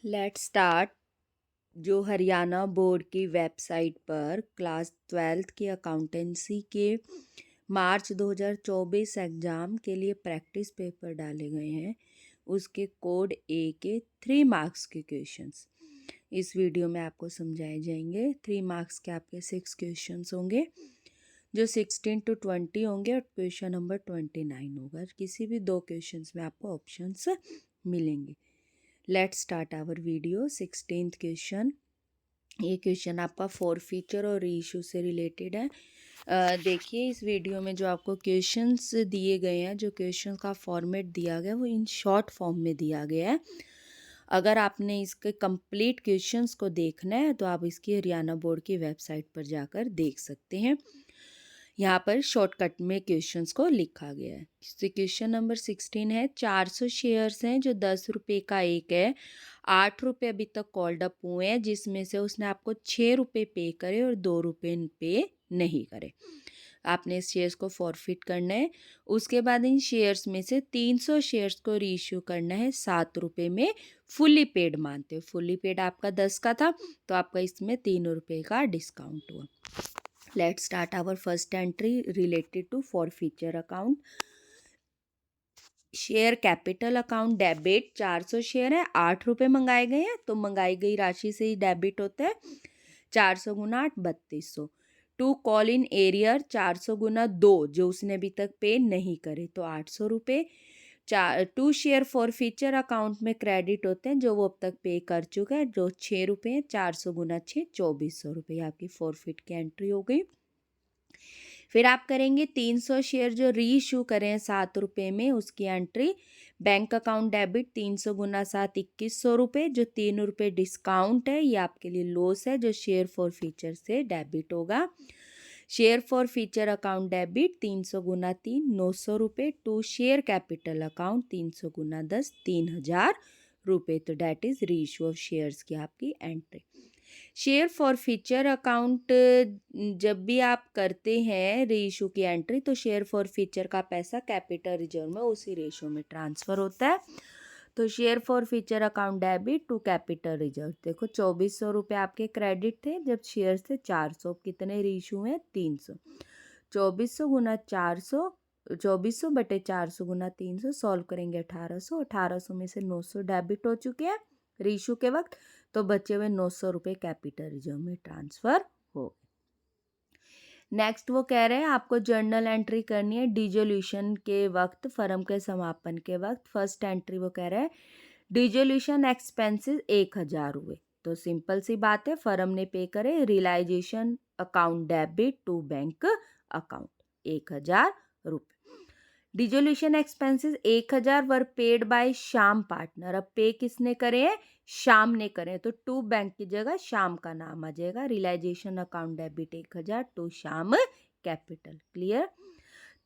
Let's start. जो Haryana board की website पर क्लास 12th की अकाउंटेंसी के मार्च 2024 एग्ज़ाम के लिए प्रैक्टिस पेपर डाले गए हैं, उसके कोड ए के 3 मार्क्स के क्वेश्चंस इस वीडियो में आपको समझाए जाएंगे। 3 मार्क्स के आपके 6 क्वेश्चंस होंगे जो 16 to 20 होंगे और क्वेश्चन नंबर 29 होगा। किसी भी 2 क्वेश्चंस में आपको ऑप्शंस मिलेंगे। Let's start our video. 16th question, ये क्वेश्चन आपका फॉरफीचर और रीइशू से रिलेटेड है। देखिए इस वीडियो में जो आपको क्वेश्चंस दिए गए हैं, जो क्वेश्चन का फॉर्मेट दिया गया है वो इन शॉर्ट फॉर्म में दिया गया है। अगर आपने इसके कंप्लीट क्वेश्चंस को देखना है तो आप इसकी हरियाणा बोर्ड की वेबसाइट पर जाकर देख सकते हैं। यहाँ पर शॉर्टकट में क्वेश्चंस को लिखा गया है। क्वेश्चन नंबर 16 है, 400 शेयर्स हैं जो 10 रुपये का एक है। 8 रुपये अभी तक कॉल्ड अप हुए हैं, जिसमें से उसने आपको 6 रुपये पे करे और 2 रुपये पे नहीं करे। आपने इस शेयर्स को फॉरफिट करना है। उसके बाद इन शेयर्स में से 300 शेयर्स को रीइश्यू करना है 7 रुपये में, फुल्ली पेड मानते हो। फुल्ली पेड आपका 10 का था तो आपका इसमें 3 रुपये का डिस्काउंट हुआ। Let's start our first entry related to forfeiture account. Share capital account debit 400 share है, 8 रुपये मंगाए गए हैं तो मंगाई गई राशि से ही डेबिट होता है। 400 गुना 8 3200। टू कॉल इन एरियर 400 गुना 2 जो उसने अभी तक पे नहीं करे तो 800 रुपये। 2 शेयर फॉरफीचर अकाउंट में क्रेडिट होते हैं जो वो अब तक पे कर चुका है, जो 6 रुपये हैं। 400 गुना 6 2400 रुपये आपकी फॉरफिट की एंट्री हो गई। फिर आप करेंगे 300 शेयर जो रीइशू करें 7 रुपये में, उसकी एंट्री। बैंक अकाउंट डेबिट 300 गुना 7 2100 रुपये, जो 3 रुपये डिस्काउंट है, ये आपके लिए लॉस है जो शेयर फॉर फीचर से डेबिट होगा। Share forfeiture account debit 300 गुना 3 900 रुपये। टू शेयर कैपिटल अकाउंट 300 गुना 10 3000 रुपये, तो that is reissue of shares की आपकी entry. Share forfeiture account जब भी आप करते हैं रीइशू की एंट्री तो शेयर फॉर फीचर का पैसा कैपिटल रिजर्व में उसी रेशो में ट्रांसफ़र होता है। तो share forfeiture account debit to capital reserve, देखो 2400 रुपये आपके क्रेडिट थे जब शेयर थे 400, कितने रीइशू हैं 300। 2400 गुना 400, 2400 बटे 400 गुना 300, सॉल्व करेंगे 1800। 1800 में से 900 डेबिट हो चुके हैं रीइशू के वक्त, तो बचे हुए 900 रुपये कैपिटल रिजर्व में ट्रांसफ़र हो गए। नेक्स्ट वो कह रहे हैं आपको जर्नल एंट्री करनी है डिजोल्यूशन के वक्त, फर्म के समापन के वक्त। फर्स्ट एंट्री वो कह रहे हैं डिजोल्यूशन एक्सपेंसेस 1000 हुए, तो सिंपल सी बात है फर्म ने पे करे realisation account debit to bank account 1000 रुपये। Dissolution expenses 1000 were paid by Shyam partner. अब पे किसने करे हैं, श्याम ने करे, तो टू बैंक की जगह श्याम का नाम आ जाएगा। Realisation account debit 1000 to Shyam capital, clear.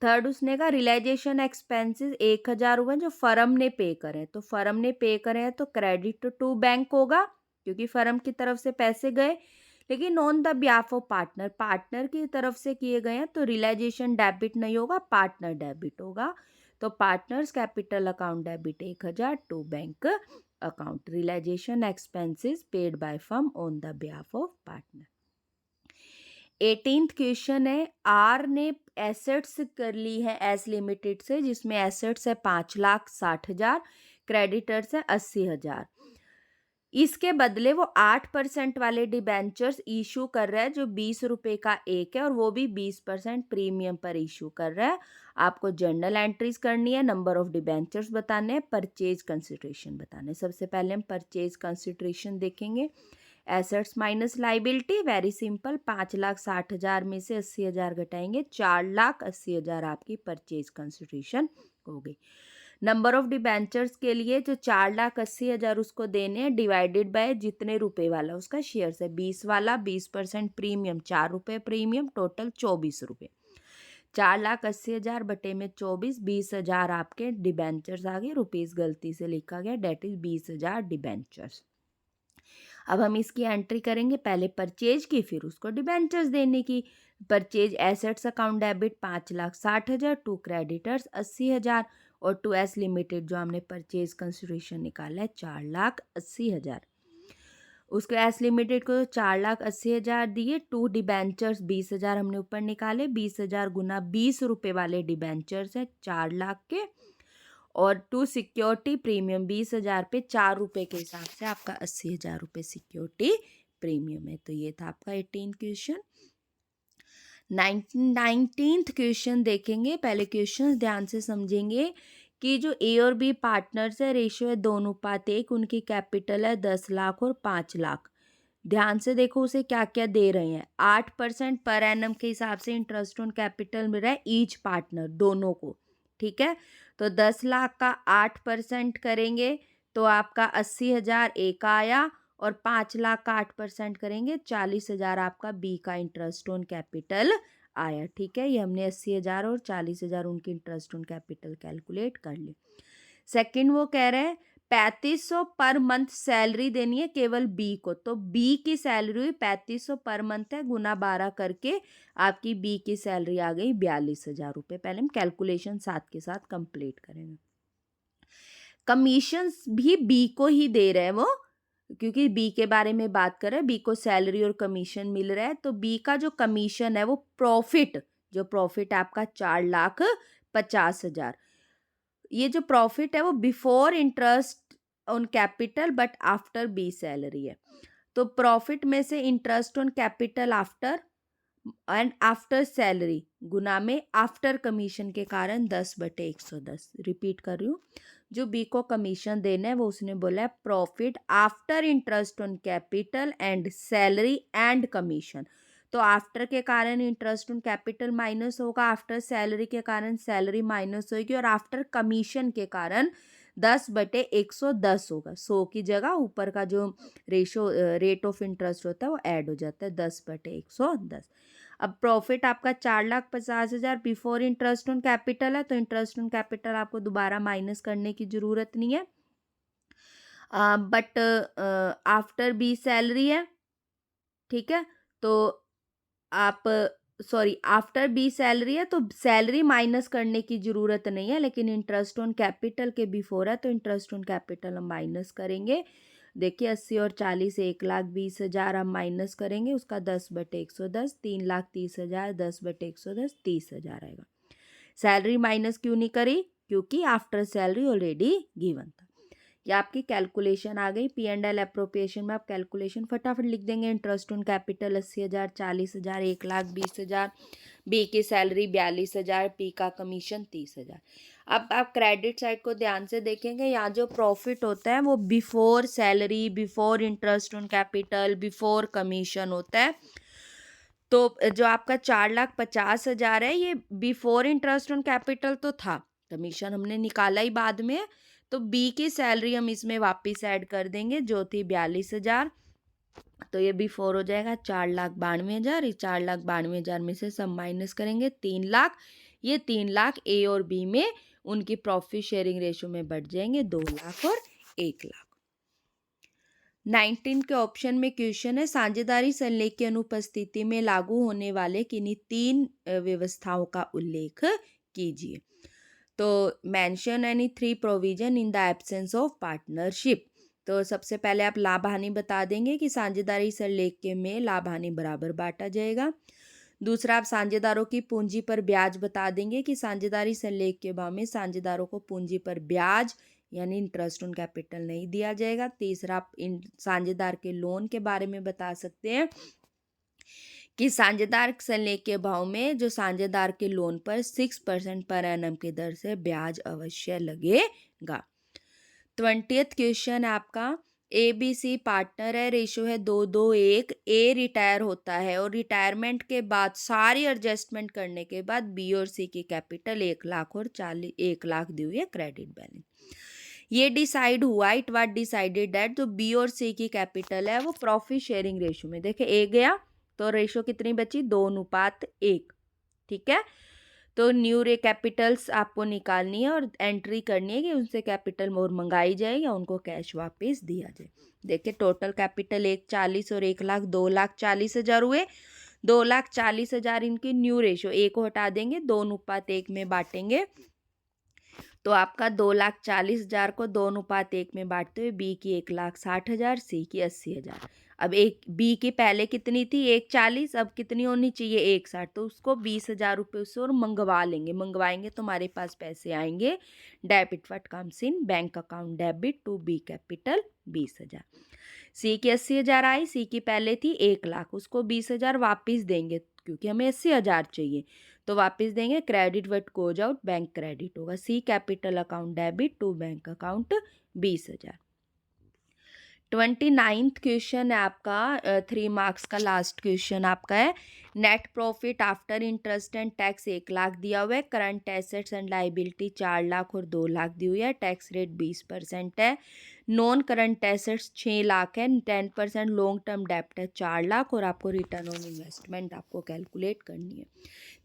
Third उसने कहा रियलाइजेशन एक्सपेंसेस 1000 हुए जो फर्म ने पे करे, तो फर्म ने पे करे हैं तो क्रेडिट टू बैंक होगा क्योंकि फर्म की तरफ से पैसे गए, लेकिन on the behalf of partner, partner की तरफ से किए गए हैं तो रियलाइजेशन डेबिट नहीं होगा, पार्टनर डेबिट होगा। तो partners capital account debit 1000 to bank account. Realisation expenses paid by firm on the behalf of partner. 18th question है, आर ने एसेट्स कर ली है एस लिमिटेड से, जिसमें एसेट्स है 5,60,000, क्रेडिटर्स है 80,000। इसके बदले वो 8% वाले डिबेंचर्स इशू कर रहा है जो 20 रुपये का एक है, और वो भी 20% प्रीमियम पर इशू कर रहा है। आपको जर्नल एंट्रीज करनी है, नंबर ऑफ डिबेंचर्स बताने हैं, परचेज कंसिडरेशन बताने हैं। सबसे पहले हम परचेज कंसिडरेशन देखेंगे। Assets minus liability, very simple. 5,60,000 में से 80,000 घटाएंगे, 4,80,000 आपकी परचेज कंसिडरेशन हो गई। नंबर ऑफ डिबेंचर्स के लिए जो 4,80,000 उसको देने हैं डिवाइडेड बाय जितने रुपए वाला उसका शेयर है, 20 वाला 20% प्रीमियम 4 रुपये प्रीमियम, टोटल 24 रुपये। 4,80,000 बटे में 24, 20,000 आपके डिबेंचर्स आ गए, रुपीज़ गलती से लिखा गया, डेट इज 20,000 डिबेंचर्स। अब हम इसकी एंट्री करेंगे, पहले परचेज की फिर उसको डिबेंचर्स देने की। Purchase assets account debit 5,60,000 to creditors 80,000, और 2S लिमिटेड जो हमने परचेज कंसिडरेशन निकाला है 4,80,000, उसको एस लिमिटेड को 4,80,000 दिए। 2 डिबेंचर्स 20,000 हमने ऊपर निकाले, 20,000 गुना 20 रुपये वाले डिबेंचर्स है 4 लाख के, और 2 सिक्योरिटी प्रीमियम 20,000 पे 4 रुपये के हिसाब से आपका 80,000 रुपये सिक्योरिटी प्रीमियम है। तो ये था आपका 18 क्वेश्चन। 19th क्वेश्चन देखेंगे। पहले क्वेश्चन ध्यान से समझेंगे कि जो ए और बी पार्टनर्स है, रेशियो है 2:1, उनकी कैपिटल है 10 लाख और 5 लाख। ध्यान से देखो उसे क्या क्या दे रहे हैं। 8% पर एनम के हिसाब से इंटरेस्ट ऑन कैपिटल मिल रहा है ईच पार्टनर, दोनों को, ठीक है। तो 10 लाख का 8% करेंगे तो आपका 80,000 ए का आया, और 5 लाख का 8% करेंगे 40,000 आपका बी का इंटरेस्ट ऑन कैपिटल आया, ठीक है। ये हमने 80,000 और 40,000 उनकी इंटरेस्ट ऑन कैपिटल कैलकुलेट कर ली। सेकंड वो कह रहे हैं 3500 पर मंथ सैलरी देनी है केवल बी को, तो बी की सैलरी हुई 3500 पर मंथ है, गुना 12 करके आपकी बी की सैलरी आ गई 42,000 रुपये। पहले हम कैलकुलेशन साथ के साथ कंप्लीट करेंगे। कमीशन भी बी को ही दे रहे हैं वो, क्योंकि बी के बारे में बात कर रहे हैं, बी को सैलरी और कमीशन मिल रहा है। तो बी का जो कमीशन है वो प्रॉफिट, जो प्रॉफिट आपका 4,50,000, ये जो प्रॉफिट है वो before interest on capital but after B salary है। तो प्रॉफिट में से interest on capital after and after salary गुना में आफ्टर कमीशन के कारण 10/110। रिपीट कर रही हूँ, जो बी को कमीशन देना है वो उसने बोला है profit after interest on capital and salary and commission. तो आफ्टर के कारण इंटरेस्ट ऑन कैपिटल माइनस होगा, आफ्टर सैलरी के कारण सैलरी माइनस होगी, और आफ्टर कमीशन के कारण 10/110 होगा। 100 की जगह ऊपर का जो रेट ऑफ इंटरेस्ट होता है वो ऐड हो जाता है 10/110। अब प्रॉफिट आपका 4,50,000 बिफोर इंटरेस्ट ऑन कैपिटल है, तो इंटरेस्ट ऑन कैपिटल आपको दोबारा माइनस करने की जरूरत नहीं है, बट आफ्टर बी सैलरी है, ठीक है। तो आप आफ्टर बी सैलरी है तो सैलरी माइनस करने की जरूरत नहीं है, लेकिन इंटरेस्ट ऑन कैपिटल के बिफोर है तो इंटरेस्ट ऑन कैपिटल हम माइनस करेंगे। देखिए 80 और 40 1,20,000 हम माइनस करेंगे, उसका 10/110 3,30,000 10/110 30,000 आएगा। सैलरी माइनस क्यों नहीं करी, क्योंकि आफ्टर सैलरी ऑलरेडी गिवन था। ये आपकी कैलकुलेशन आ गई। P&L अप्रोप्रिएशन में आप कैलकुलेशन फटाफट लिख देंगे। इंटरेस्ट ऑन कैपिटल 80,000 40,000 1,20,000, बी की सैलरी 42,000, पी का कमीशन 30,000। अब आप क्रेडिट साइड को ध्यान से देखेंगे, यहाँ जो प्रॉफिट होता है वो before salary, before interest on capital, before commission होता है। तो जो आपका 4,50,000 है ये बिफोर इंटरेस्ट ऑन कैपिटल तो था, कमीशन हमने निकाला ही बाद में, तो बी की सैलरी हम इसमें वापस ऐड कर देंगे जो थी 42,000, तो ये बिफोर हो जाएगा 4,92,000। 4,92,000 में से सब माइनस करेंगे 3 लाख, ये 3 लाख ए और बी में उनकी प्रॉफिट शेयरिंग रेशो में बढ़ जाएंगे 2 लाख और 1 लाख। 19 के ऑप्शन में क्वेश्चन है साझेदारी संलेख की अनुपस्थिति में लागू होने वाले किन्हीं 3 व्यवस्थाओं का उल्लेख कीजिए। तो mention any 3 provision in the absence of partnership. तो सबसे पहले आप लाभ हानि बता देंगे कि साझेदारी संलेख के में लाभ हानि बराबर बांटा जाएगा। दूसरा, आप साझेदारों की पूंजी पर ब्याज बता देंगे कि साझेदारी संलेख के भाव में साझेदारों को पूंजी पर ब्याज यानी इंटरेस्ट ऑन कैपिटल नहीं दिया जाएगा। तीसरा, आप इन साझेदार के लोन के बारे में बता सकते हैं कि साझेदार संलेख के भाव में जो साझेदार के लोन पर 6% पर एनम की दर से ब्याज अवश्य लगेगा। 20th क्वेश्चन है आपका, ए बी सी पार्टनर है, रेशो है 2:1, ए रिटायर होता है और रिटायरमेंट के बाद सारी एडजस्टमेंट करने के बाद बी और सी की कैपिटल 1 लाख और 1 लाख दी हुई है क्रेडिट बैलेंस। ये डिसाइड हुआ, इट वाज डिसाइडेड दैट जो बी और सी की कैपिटल है वो प्रॉफिट शेयरिंग रेशो में, देखे ए गया तो रेशो कितनी बची 2:1, ठीक है। तो न्यू रे कैपिटल्स आपको निकालनी है और एंट्री करनी है कि उनसे कैपिटल मोर मंगाई जाए या उनको कैश वापस दिया जाए। देखिए टोटल कैपिटल 1,40 और 1 लाख 2,40,000 हुए। 2,40,000 इनकी न्यू रेशो, ए को हटा देंगे 2:1 में बांटेंगे तो आपका 2,40,000 को 2:1 में बांटते हुए बी की 1,60,000, सी की 80,000। अब एक बी की पहले कितनी थी 1,40, अब कितनी होनी चाहिए 1,60, तो उसको 20,000 रुपये उससे और मंगवा लेंगे। मंगवाएंगे तो हमारे पास पैसे आएंगे। Debit what comes in bank account debit to B capital 20,000। C की 80,000 आई, सी की पहले थी 1,00,000, उसको 20,000 वापिस देंगे क्योंकि हमें 80,000 चाहिए, तो वापस देंगे। Credit what goes out, bank credit होगा। C capital account debit to bank account 20,000। 29th question है आपका 3 मार्क्स का लास्ट क्वेश्चन आपका है। Net profit after interest and tax 1,00,000 दिया हुआ है। करंट एसेट्स एंड लाइबिलिटी 4,00,000 और 2,00,000 दी हुई है। टैक्स रेट 20% है। नॉन करंट एसेट्स 6,00,000 है। 10% लॉन्ग टर्म डेप्ट है 4,00,000 और आपको रिटर्न ऑन इन्वेस्टमेंट आपको कैलकुलेट करनी है।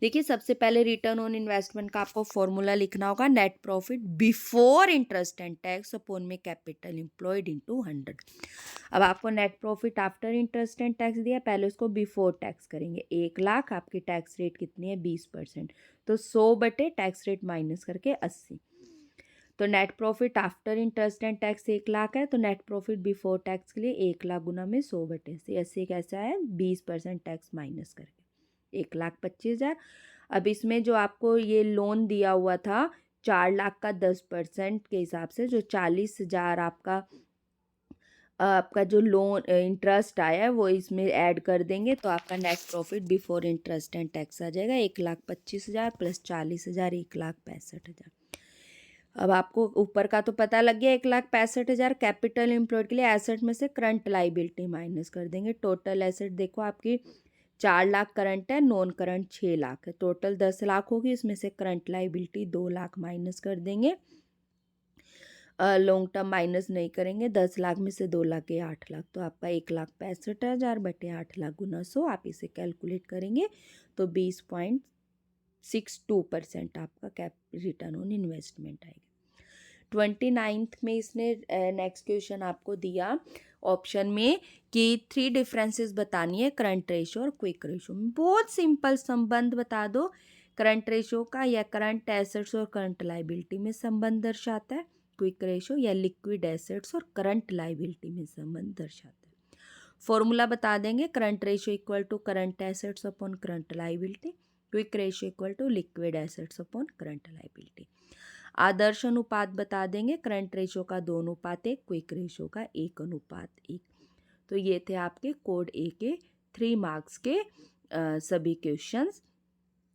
देखिए सबसे पहले रिटर्न ऑन इन्वेस्टमेंट का आपको फॉर्मूला लिखना होगा। Net profit before interest and tax upon में कैपिटल एम्प्लॉयड इनटू 100। अब आपको net profit after interest and tax दिया, पहले उसको बिफोर टैक्स करेंगे। 1,00,000, आपकी टैक्स रेट कितनी है 20%, तो 100 बटे टैक्स रेट माइनस करके 80। तो net profit after interest and tax 1,00,000 है, तो नेट प्रॉफिट बिफोर टैक्स के लिए 1,00,000 गुना में 100 बटे 80 कैसा है 20% टैक्स माइनस करके 1,25,000। अब इसमें जो आपको ये लोन दिया हुआ था 4,00,000 का 10% के हिसाब से जो 40,000 आपका जो लोन इंटरेस्ट आया है वो इसमें ऐड कर देंगे, तो आपका net profit before interest and tax आ जाएगा 1,25,000 प्लस 40,000 1,65,000। अब आपको ऊपर का तो पता लग गया 1,65,000। कैपिटल एम्प्लॉयड के लिए एसेट में से करंट लाइबिलिटी माइनस कर देंगे। टोटल एसेट देखो आपकी 4,00,000 करंट है, नॉन करंट 6,00,000 है, टोटल 10,00,000 होगी। इसमें से करंट लाइबिलिटी 2,00,000 माइनस कर देंगे। लॉन्ग टर्म माइनस नहीं करेंगे। 10,00,000 में से 2,00,000 के 8,00,000, तो आपका 1,65,000 बटे 8,00,000 गुना 100 आप इसे कैलकुलेट करेंगे तो 20.62% आपका कैप रिटर्न ऑन इन्वेस्टमेंट आएगा। 29th में इसने नेक्स्ट क्वेश्चन आपको दिया ऑप्शन में कि 3 डिफरेंसेस बतानी है करंट रेशो और क्विक रेशो में। बहुत सिंपल संबंध बता दो करंट रेशो का, या करंट एसेट्स और करंट लाइबिलिटी में संबंध दर्शाता है। क्विक रेशो या लिक्विड एसेट्स और करंट लाइबिलिटी में संबंध दर्शाता है। फॉर्मूला बता देंगे। Current ratio equal to current assets upon current liability, quick ratio equal to liquid assets upon current liability. आदर्श अनुपात बता देंगे। करंट रेशो का 2:1, क्विक रेशो का 1:1। तो ये थे आपके कोड ए के 3 मार्क्स के सभी क्वेश्चंस।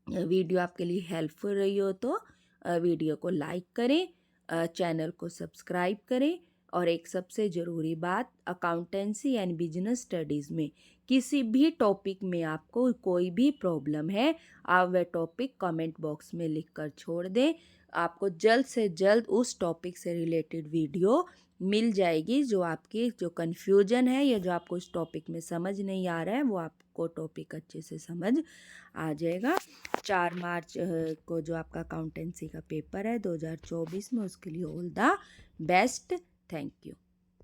वीडियो आपके लिए हेल्पफुल रही हो तो वीडियो को लाइक करें, चैनल को सब्सक्राइब करें, और एक सबसे ज़रूरी बात, अकाउंटेंसी एंड बिजनेस स्टडीज़ में किसी भी टॉपिक में आपको कोई भी प्रॉब्लम है, आप वह टॉपिक कमेंट बॉक्स में लिख कर छोड़ दें। आपको जल्द से जल्द उस टॉपिक से रिलेटेड वीडियो मिल जाएगी। जो आपकी जो कन्फ्यूजन है या जो आपको उस टॉपिक में समझ नहीं आ रहा है वो आपको टॉपिक अच्छे से समझ आ जाएगा। 4 मार्च को जो आपका अकाउंटेंसी का पेपर है 2024 में, उसके लिए all the best. Thank you.